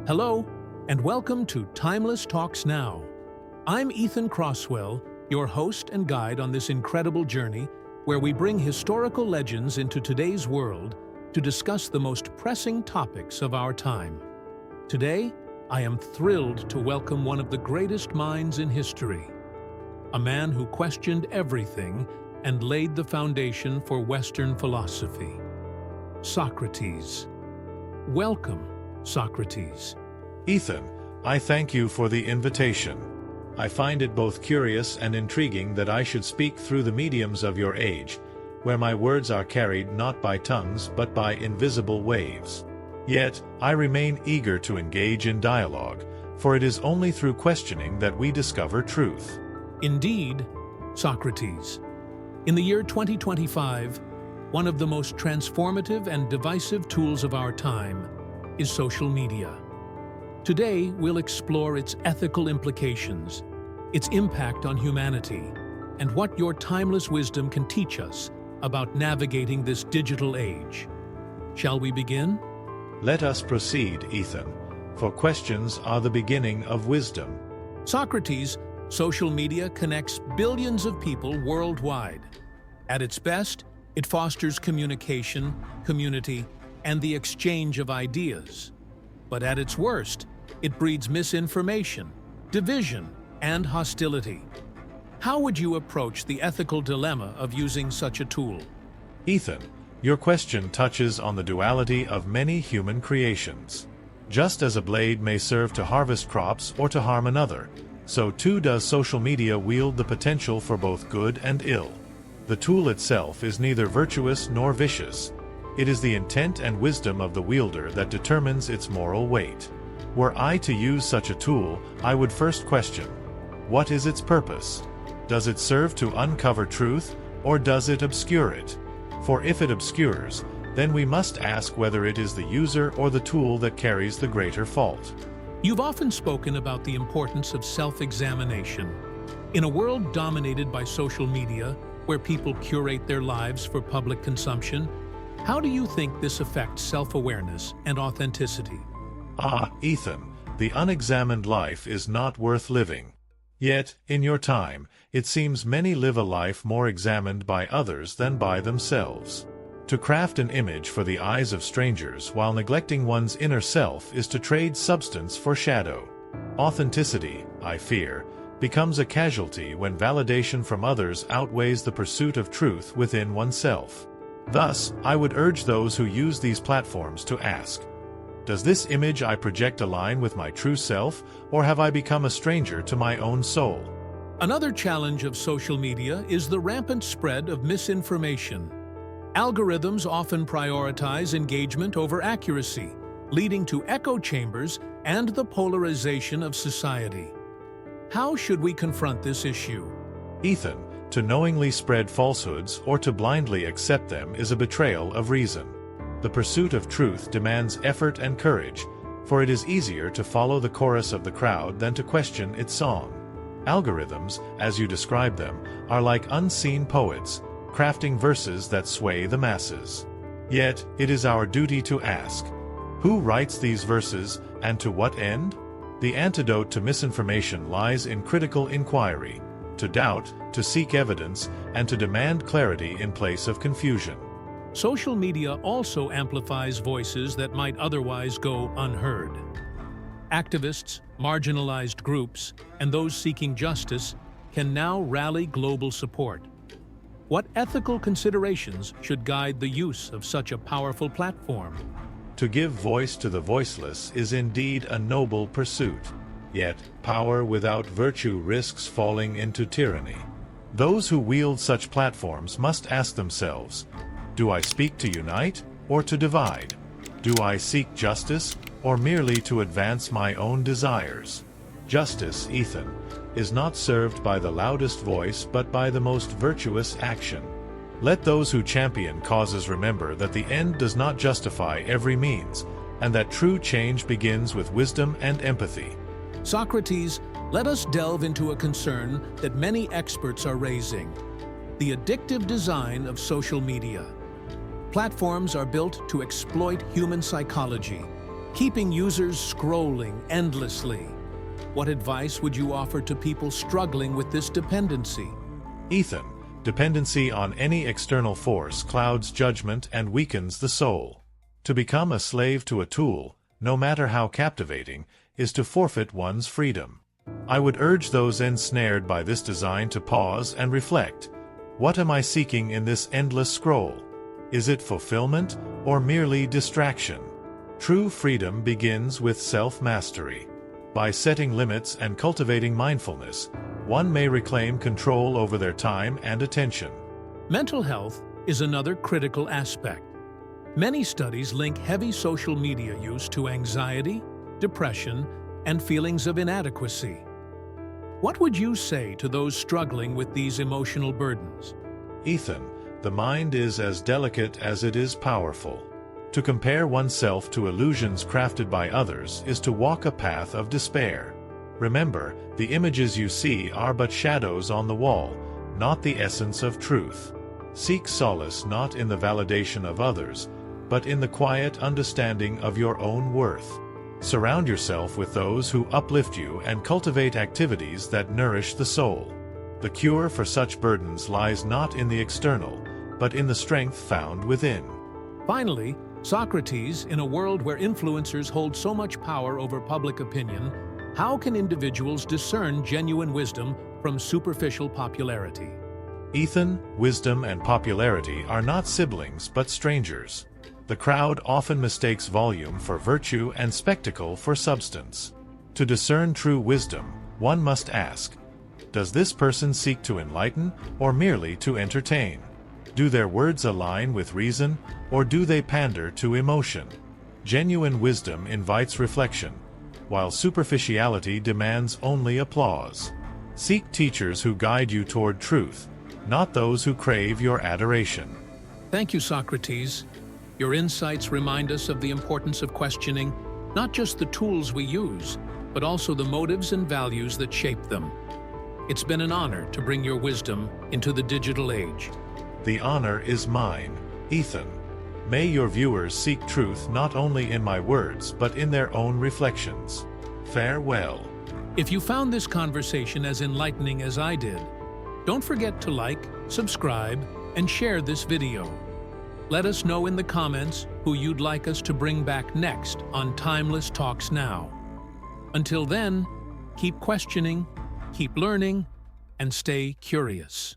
Hello, and welcome to Timeless Talks Now. I'm Ethan Crosswell, your host and guide on this incredible journey where we bring historical legends into today's world to discuss the most pressing topics of our time. Today, I am thrilled to welcome one of the greatest minds in history, a man who questioned everything and laid the foundation for Western philosophy, Socrates. Welcome, Socrates. Ethan, I thank you for the invitation. I find it both curious and intriguing that I should speak through the mediums of your age, where my words are carried not by tongues but by invisible waves. Yet, I remain eager to engage in dialogue, for it is only through questioning that we discover truth. Indeed, Socrates. In the year 2025, one of the most transformative and divisive tools of our time is social media. Today, we'll explore its ethical implications, its impact on humanity, and what your timeless wisdom can teach us about navigating this digital age. Shall we begin? Let us proceed, Ethan, for questions are the beginning of wisdom. Socrates, social media connects billions of people worldwide. At its best, it fosters communication, community, and the exchange of ideas. But at its worst, it breeds misinformation, division, and hostility. How would you approach the ethical dilemma of using such a tool? Ethan, your question touches on the duality of many human creations. Just as a blade may serve to harvest crops or to harm another, so too does social media wield the potential for both good and ill. The tool itself is neither virtuous nor vicious. It is the intent and wisdom of the wielder that determines its moral weight. Were I to use such a tool, I would first question, what is its purpose? Does it serve to uncover truth, or does it obscure it? For if it obscures, then we must ask whether it is the user or the tool that carries the greater fault. You've often spoken about the importance of self-examination. In a world dominated by social media, where people curate their lives for public consumption, how do you think this affects self-awareness and authenticity? Ethan, the unexamined life is not worth living. Yet, in your time, it seems many live a life more examined by others than by themselves. To craft an image for the eyes of strangers while neglecting one's inner self is to trade substance for shadow. Authenticity, I fear, becomes a casualty when validation from others outweighs the pursuit of truth within oneself. Thus, I would urge those who use these platforms to ask, does this image I project align with my true self, or have I become a stranger to my own soul? Another challenge of social media is the rampant spread of misinformation. Algorithms often prioritize engagement over accuracy, leading to echo chambers and the polarization of society. How should we confront this issue? Ethan, to knowingly spread falsehoods or to blindly accept them is a betrayal of reason. The pursuit of truth demands effort and courage, for it is easier to follow the chorus of the crowd than to question its song. Algorithms, as you describe them, are like unseen poets, crafting verses that sway the masses. Yet, it is our duty to ask, who writes these verses, and to what end? The antidote to misinformation lies in critical inquiry, to doubt, to seek evidence, and to demand clarity in place of confusion. Social media also amplifies voices that might otherwise go unheard. Activists, marginalized groups, and those seeking justice can now rally global support. What ethical considerations should guide the use of such a powerful platform? To give voice to the voiceless is indeed a noble pursuit. Yet, power without virtue risks falling into tyranny. Those who wield such platforms must ask themselves, do I speak to unite or to divide? Do I seek justice or merely to advance my own desires? Justice, Ethan, is not served by the loudest voice but by the most virtuous action. Let those who champion causes remember that the end does not justify every means, and that true change begins with wisdom and empathy. Socrates, let us delve into a concern that many experts are raising: the addictive design of social media. Platforms are built to exploit human psychology, keeping users scrolling endlessly. What advice would you offer to people struggling with this dependency? Ethan, dependency on any external force clouds judgment and weakens the soul. To become a slave to a tool, no matter how captivating, is to forfeit one's freedom. I would urge those ensnared by this design to pause and reflect. What am I seeking in this endless scroll? Is it fulfillment or merely distraction? True freedom begins with self-mastery. By setting limits and cultivating mindfulness, one may reclaim control over their time and attention. Mental health is another critical aspect. Many studies link heavy social media use to anxiety, depression, and feelings of inadequacy. What would you say to those struggling with these emotional burdens? Ethan, the mind is as delicate as it is powerful. To compare oneself to illusions crafted by others is to walk a path of despair. Remember, the images you see are but shadows on the wall, not the essence of truth. Seek solace not in the validation of others, but in the quiet understanding of your own worth. Surround yourself with those who uplift you and cultivate activities that nourish the soul. The cure for such burdens lies not in the external, but in the strength found within. Finally, Socrates, in a world where influencers hold so much power over public opinion, how can individuals discern genuine wisdom from superficial popularity? Ethan, wisdom and popularity are not siblings but strangers. The crowd often mistakes volume for virtue and spectacle for substance. To discern true wisdom, one must ask, does this person seek to enlighten or merely to entertain? Do their words align with reason, or do they pander to emotion? Genuine wisdom invites reflection, while superficiality demands only applause. Seek teachers who guide you toward truth, not those who crave your adoration. Thank you, Socrates. Your insights remind us of the importance of questioning not just the tools we use, but also the motives and values that shape them. It's been an honor to bring your wisdom into the digital age. The honor is mine, Ethan. May your viewers seek truth not only in my words but in their own reflections. Farewell. If you found this conversation as enlightening as I did, don't forget to like, subscribe, and share this video. Let us know in the comments who you'd like us to bring back next on Timeless Talks Now. Until then, keep questioning, keep learning, and stay curious.